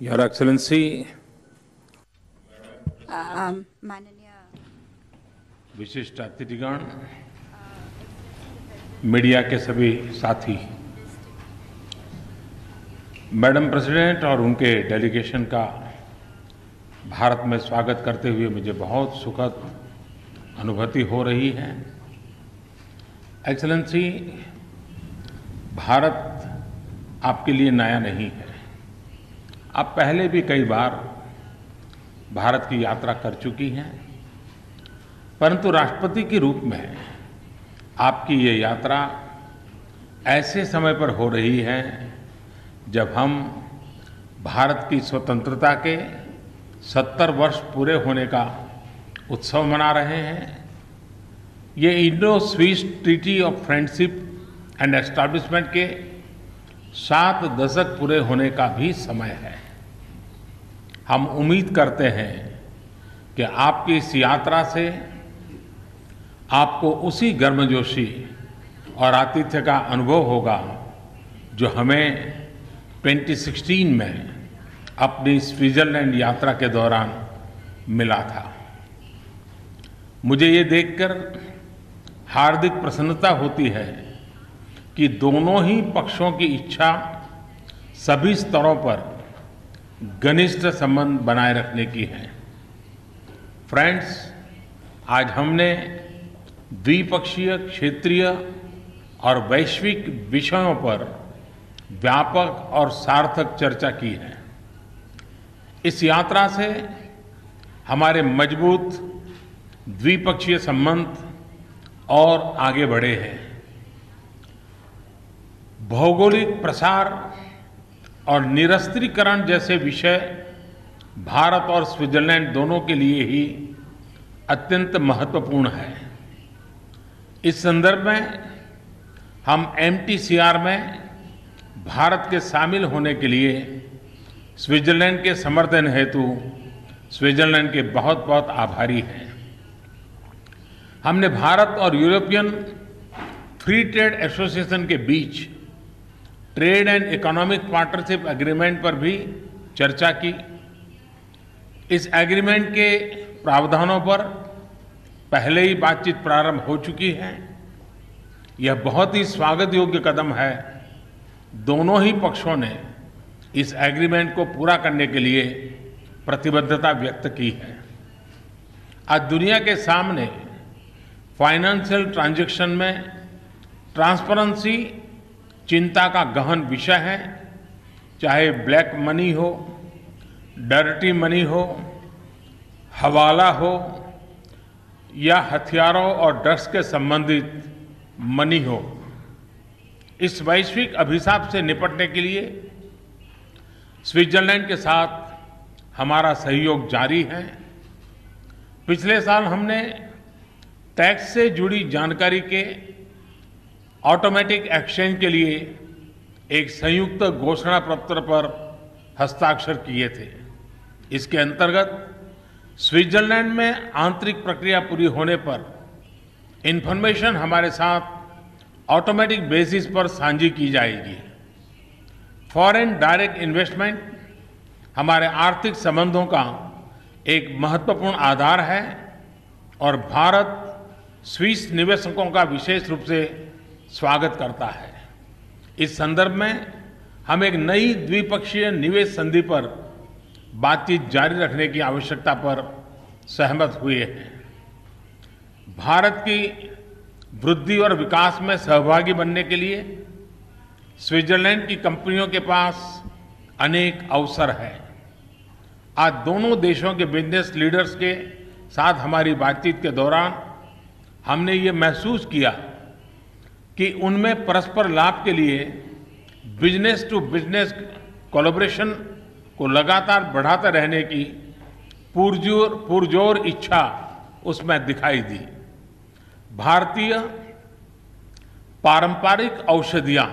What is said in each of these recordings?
Your Excellency, माननीय विशिष्ट अतिथिगण, media के सभी साथी, मैडम प्रेसिडेंट और उनके डेलीगेशन का भारत में स्वागत करते हुए मुझे बहुत सुखद अनुभूति हो रही है। एक्सेलेंसी, भारत आपके लिए नया नहीं है। आप पहले भी कई बार भारत की यात्रा कर चुकी हैं, परंतु राष्ट्रपति के रूप में आपकी ये यात्रा ऐसे समय पर हो रही है जब हम भारत की स्वतंत्रता के 70 वर्ष पूरे होने का उत्सव मना रहे हैं। ये Indo Swiss treaty of friendship and establishment के 7 दशक पूरे होने का भी समय है। हम उम्मीद करते हैं कि आपकी इस यात्रा से आपको उसी गर्मजोशी और आतिथ्य का अनुभव होगा जो हमें 2016 में अपनी स्विट्जरलैंड यात्रा के दौरान मिला था। मुझे ये देखकर हार्दिक प्रसन्नता होती है कि दोनों ही पक्षों की इच्छा सभी स्तरों पर घनिष्ठ संबंध बनाए रखने की है। फ्रेंड्स, आज हमने द्विपक्षीय, क्षेत्रीय और वैश्विक विषयों पर व्यापक और सार्थक चर्चा की है। इस यात्रा से हमारे मजबूत द्विपक्षीय संबंध और आगे बढ़े हैं। भौगोलिक प्रसार और निरस्त्रीकरण जैसे विषय भारत और स्विट्जरलैंड दोनों के लिए ही अत्यंत महत्वपूर्ण है। इस संदर्भ में हम एमटीसीआर में भारत के शामिल होने के लिए स्विट्जरलैंड के समर्थन हेतु स्विट्जरलैंड के बहुत बहुत आभारी हैं। हमने भारत और यूरोपियन फ्री ट्रेड एसोसिएशन के बीच trade and economic partnership agreement पर भी चर्चा की। इस एग्रीमेंट के प्रावधानों पर पहले ही बातचीत प्रारंभ हो चुकी है। यह बहुत ही स्वागत योग्य कदम है। दोनों ही पक्षों ने इस एग्रीमेंट को पूरा करने के लिए प्रतिबद्धता व्यक्त की है। आज दुनिया के सामने फाइनेंशियल ट्रांजैक्शन में ट्रांसपेरेंसी चिंता का गहन विषय है। चाहे ब्लैक मनी हो, डर्टी मनी हो, हवाला हो या हथियारों और ड्रग्स के संबंधित मनी हो, इस वैश्विक अभिशाप से निपटने के लिए स्विट्जरलैंड के साथ हमारा सहयोग जारी है। पिछले साल हमने टैक्स से जुड़ी जानकारी के ऑटोमेटिक एक्सचेंज के लिए एक संयुक्त घोषणा पत्र पर हस्ताक्षर किए थे। इसके अंतर्गत स्विट्जरलैंड में आंतरिक प्रक्रिया पूरी होने पर इंफॉर्मेशन हमारे साथ ऑटोमेटिक बेसिस पर साझी की जाएगी। फॉरेन डायरेक्ट इन्वेस्टमेंट हमारे आर्थिक संबंधों का एक महत्वपूर्ण आधार है और भारत स्विस निवेशकों का विशेष रूप से स्वागत करता है। इस संदर्भ में हम एक नई द्विपक्षीय निवेश संधि पर बातचीत जारी रखने की आवश्यकता पर सहमत हुए हैं। भारत की वृद्धि और विकास में सहभागी बनने के लिए स्विट्जरलैंड की कंपनियों के पास अनेक अवसर हैं। आज दोनों देशों के बिजनेस लीडर्स के साथ हमारी बातचीत के दौरान हमने ये महसूस किया कि उनमें परस्पर लाभ के लिए बिजनेस टू बिजनेस कोलैबोरेशन को लगातार बढ़ाते रहने की पुरजोर इच्छा उसमें दिखाई दी। भारतीय पारंपरिक औषधियाँ,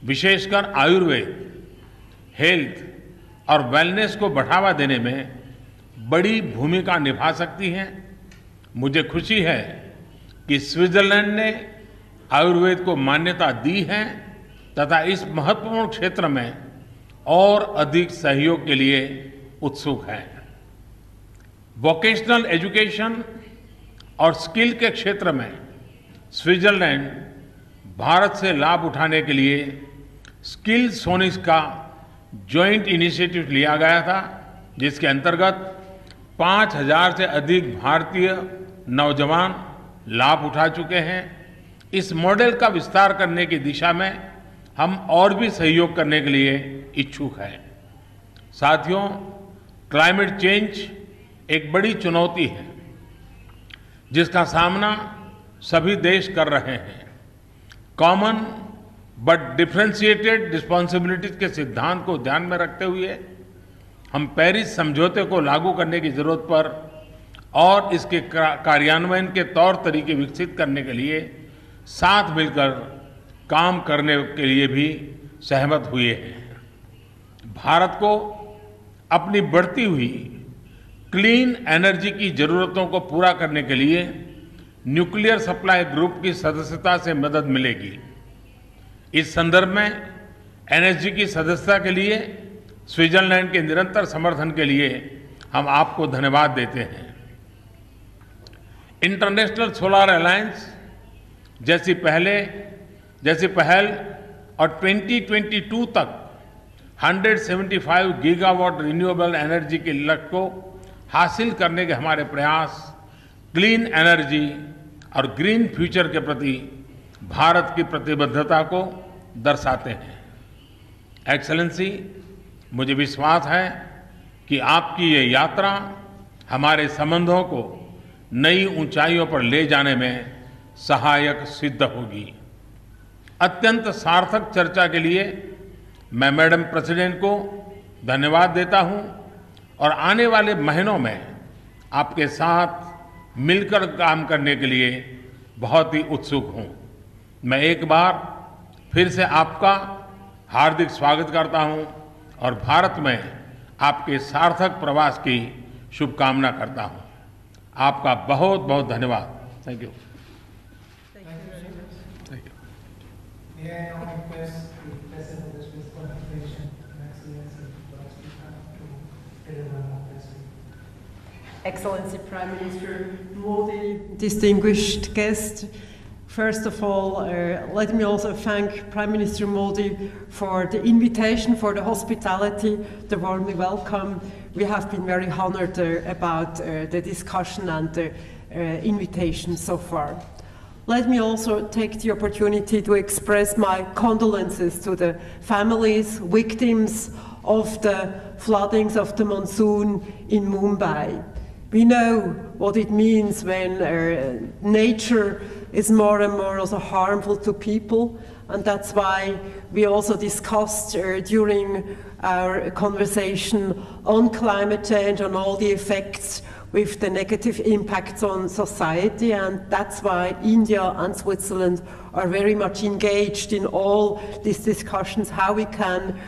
विशेषकर आयुर्वेद, हेल्थ और वेलनेस को बढ़ावा देने में बड़ी भूमिका निभा सकती हैं। मुझे खुशी है कि स्विट्जरलैंड ने आयुर्वेद को मान्यता दी है तथा इस महत्वपूर्ण क्षेत्र में और अधिक सहयोग के लिए उत्सुक हैं। वोकेशनल एजुकेशन और स्किल के क्षेत्र में स्विट्जरलैंड भारत से लाभ उठाने के लिए स्किल सोनिस का जॉइंट इनिशिएटिव लिया गया था, जिसके अंतर्गत 5,000 से अधिक भारतीय नौजवान लाभ उठा चुके हैं। इस मॉडल का विस्तार करने की दिशा में हम और भी सहयोग करने के लिए इच्छुक हैं। साथियों, क्लाइमेट चेंज एक बड़ी चुनौती है जिसका सामना सभी देश कर रहे हैं। कॉमन बट डिफरेंशिएटेड रिस्पॉन्सिबिलिटीज के सिद्धांत को ध्यान में रखते हुए हम पेरिस समझौते को लागू करने की जरूरत पर और इसके कार्यान्वयन के तौर तरीके विकसित करने के लिए साथ मिलकर काम करने के लिए भी सहमत हुए हैं। भारत को अपनी बढ़ती हुई क्लीन एनर्जी की जरूरतों को पूरा करने के लिए न्यूक्लियर सप्लाई ग्रुप की सदस्यता से मदद मिलेगी। इस संदर्भ में एनएसजी की सदस्यता के लिए स्विट्जरलैंड के निरंतर समर्थन के लिए हम आपको धन्यवाद देते हैं। इंटरनेशनल सोलर अलायंस जैसी पहल और 2022 तक 175 गीगावाट रिन्यूएबल एनर्जी के लक्ष्य को हासिल करने के हमारे प्रयास क्लीन एनर्जी और ग्रीन फ्यूचर के प्रति भारत की प्रतिबद्धता को दर्शाते हैं। एक्सेलेंसी, मुझे विश्वास है कि आपकी ये यात्रा हमारे संबंधों को नई ऊंचाइयों पर ले जाने में सहायक सिद्ध होगी। अत्यंत सार्थक चर्चा के लिए मैं मैडम प्रेसिडेंट को धन्यवाद देता हूं और आने वाले महीनों में आपके साथ मिलकर काम करने के लिए बहुत ही उत्सुक हूं। मैं एक बार फिर से आपका हार्दिक स्वागत करता हूं और भारत में आपके सार्थक प्रवास की शुभकामना करता हूं। आपका बहुत बहुत धन्यवाद। Thank you. May I now request the President of the Swiss Confederation, Excellency to deliver our president. Excellency Prime Minister Modi, distinguished guests, first of all, let me also thank Prime Minister Modi for the invitation, for the hospitality, the warm welcome. We have been very honored about the discussion and the invitation so far. Let me also take the opportunity to express my condolences to the families, victims of the floodings of the monsoon in Mumbai. We know what it means when nature is more and more also harmful to people, and that's why we also discussed during our conversation on climate change, on all the effects with the negative impacts on society, and that's why India and Switzerland are very much engaged in all these discussions, how we can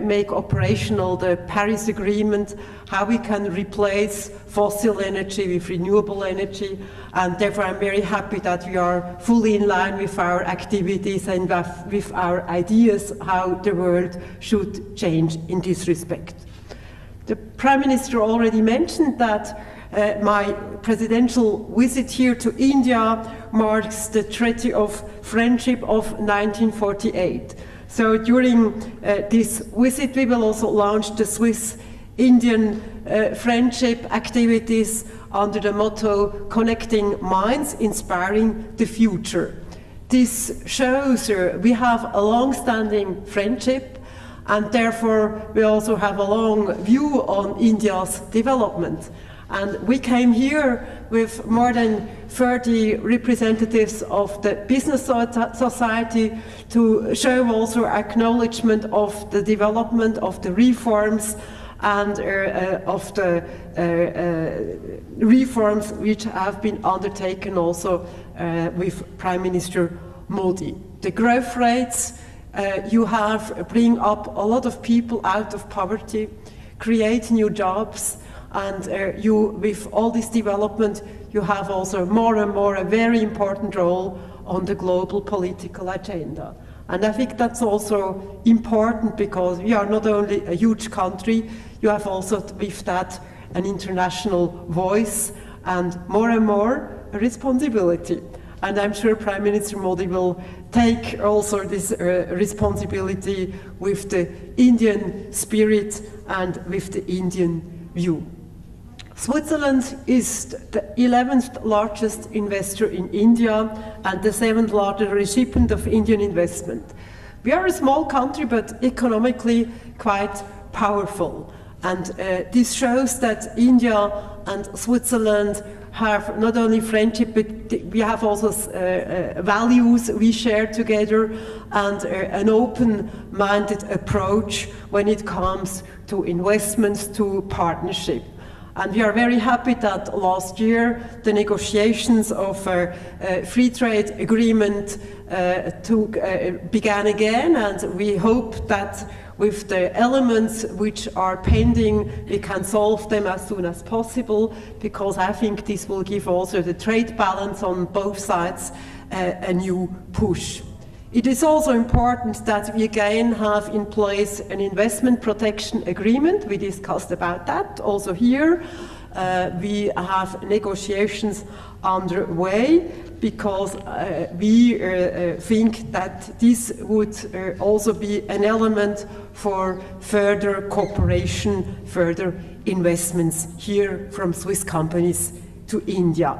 make operational the Paris Agreement, how we can replace fossil energy with renewable energy, and therefore I'm very happy that we are fully in line with our activities and with our ideas how the world should change in this respect. The Prime Minister already mentioned that my presidential visit here to India marks the Treaty of Friendship of 1948. So during this visit we will also launch the Swiss-Indian friendship activities under the motto Connecting Minds, Inspiring the Future. This shows we have a long-standing friendship, and therefore we also have a long view on India's development. And we came here with more than 30 representatives of the business society to show also acknowledgement of the development of the reforms and of the reforms which have been undertaken also with Prime Minister Modi. The growth rates you have bring up a lot of people out of poverty, create new jobs, and you, with all this development, you have also more and more a very important role on the global political agenda. And I think that's also important because we are not only a huge country, you have also with that an international voice and more a responsibility. And I'm sure Prime Minister Modi will take also this responsibility with the Indian spirit and with the Indian view. Switzerland is the 11th largest investor in India and the 7th largest recipient of Indian investment. We are a small country, but economically quite powerful. And this shows that India and Switzerland have not only friendship, but we have also values we share together and an open-minded approach when it comes to investments, to partnership. And we are very happy that last year the negotiations of a free trade agreement began again, and we hope that with the elements which are pending, we can solve them as soon as possible, because I think this will give also the trade balance on both sides a new push. It is also important that we again have in place an investment protection agreement. We discussed about that also here. We have negotiations underway because we think that this would also be an element for further cooperation, further investments here from Swiss companies to India.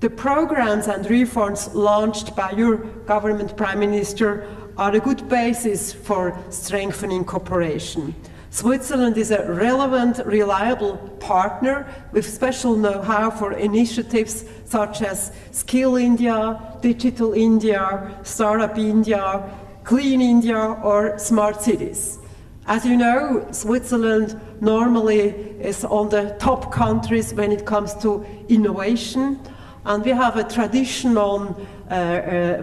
The programs and reforms launched by your government, Prime Minister, are a good basis for strengthening cooperation. Switzerland is a relevant, reliable partner with special know-how for initiatives such as Skill India, Digital India, Startup India, Clean India, or Smart Cities. As you know, Switzerland normally is on the top countries when it comes to innovation. And we have a tradition on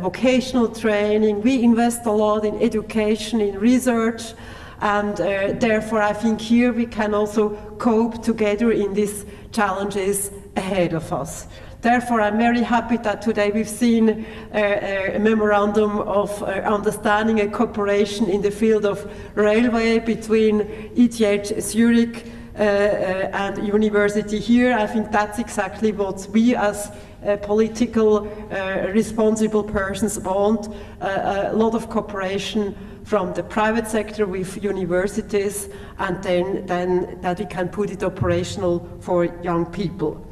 vocational training. We invest a lot in education, in research, and therefore I think here we can also cope together in these challenges ahead of us. Therefore, I'm very happy that today we've seen a memorandum of understanding and cooperation in the field of railway between ETH Zurich and university here. I think that's exactly what we as political responsible persons want, a lot of cooperation from the private sector with universities, and then that we can put it operational for young people.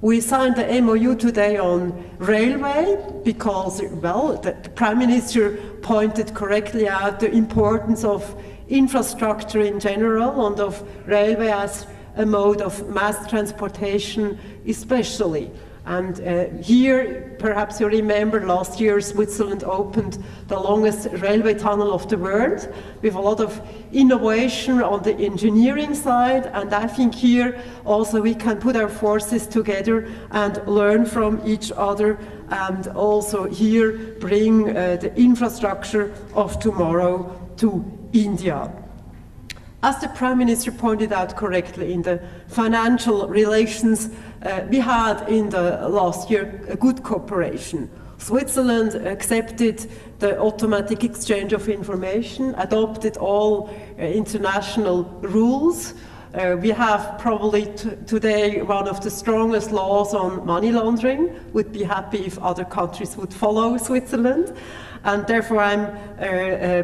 We signed the MOU today on railway because, well, the Prime Minister pointed correctly out the importance of infrastructure in general and of railway as a mode of mass transportation especially. And here, perhaps you remember, last year Switzerland opened the longest railway tunnel of the world with a lot of innovation on the engineering side. And I think here also we can put our forces together and learn from each other, and also here bring the infrastructure of tomorrow to India. As the Prime Minister pointed out correctly, in the financial relations, we had in the last year a good cooperation. Switzerland accepted the automatic exchange of information, adopted all international rules. We have probably today one of the strongest laws on money laundering. Would be happy if other countries would follow Switzerland. And therefore I'm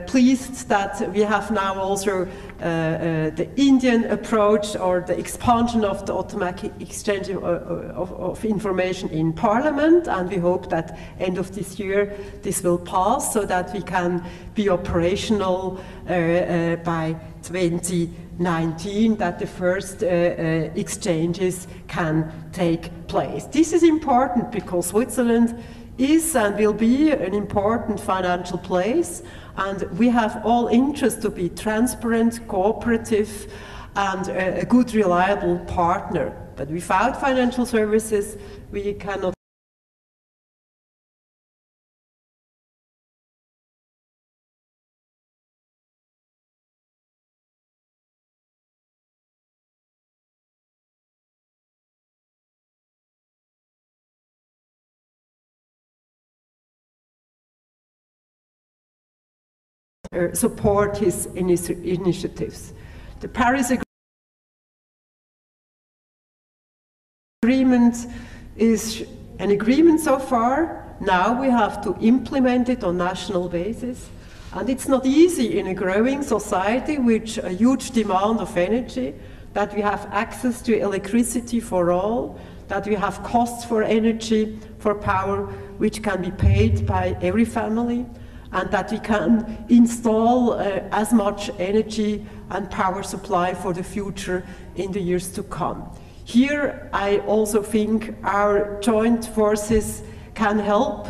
pleased that we have now also the Indian approach, or the expansion of the automatic exchange of information in Parliament, and we hope that end of this year this will pass so that we can be operational by 2019, that the first exchanges can take place. This is important because Switzerland is and will be an important financial place, and we have all interest to be transparent, cooperative, and a good, reliable partner. But without financial services, we cannot support his initiatives. The Paris Agreement is an agreement so far. Now we have to implement it on national basis. And it's not easy in a growing society with a huge demand of energy, that we have access to electricity for all, that we have costs for energy, for power, which can be paid by every family, and that we can install as much energy and power supply for the future in the years to come. Here, I also think our joint forces can help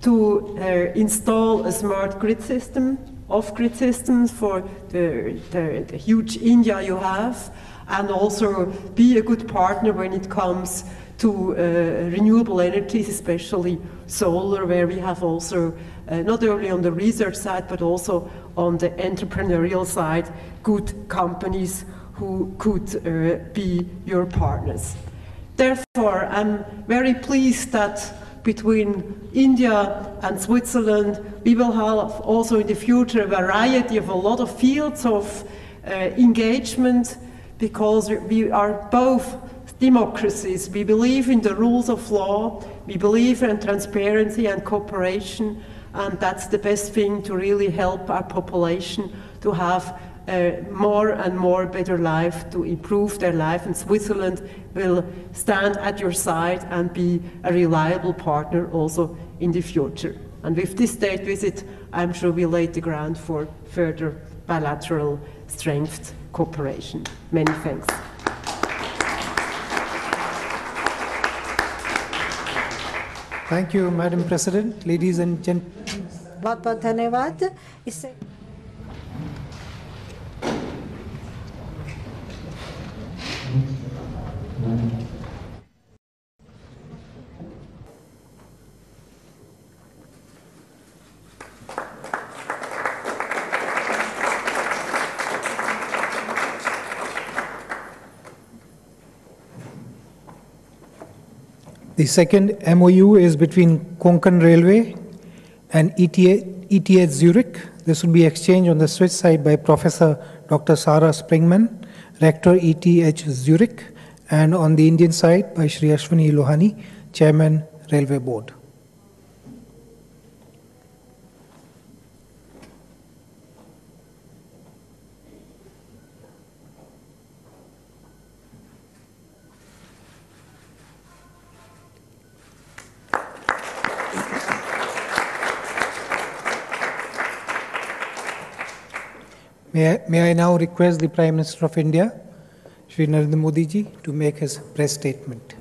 to install a smart grid system, off-grid systems for the huge India you have, and also be a good partner when it comes to renewable energies, especially solar, where we have also, not only on the research side, but also on the entrepreneurial side, good companies who could be your partners. Therefore, I'm very pleased that between India and Switzerland, we will have also in the future a variety of a lot of fields of engagement, because we are both democracies. We believe in the rules of law, we believe in transparency and cooperation, and that's the best thing to really help our population to have more and more better life, to improve their life, and Switzerland will stand at your side and be a reliable partner also in the future. And with this state visit, I'm sure we laid the ground for further bilateral strengthened cooperation. Many thanks. Thank you, Madam President. Ladies and gentlemen. बहुत-बहुत धन्यवाद. इससे The second MOU is between Konkan Railway and ETH Zurich. This will be exchanged on the Swiss side by Professor Dr. Sarah Springman, Rector ETH Zurich, and on the Indian side by Shri Ashwini Lohani, Chairman, Railway Board. May I now request the Prime Minister of India, Shri Narendra Modi ji, to make his press statement.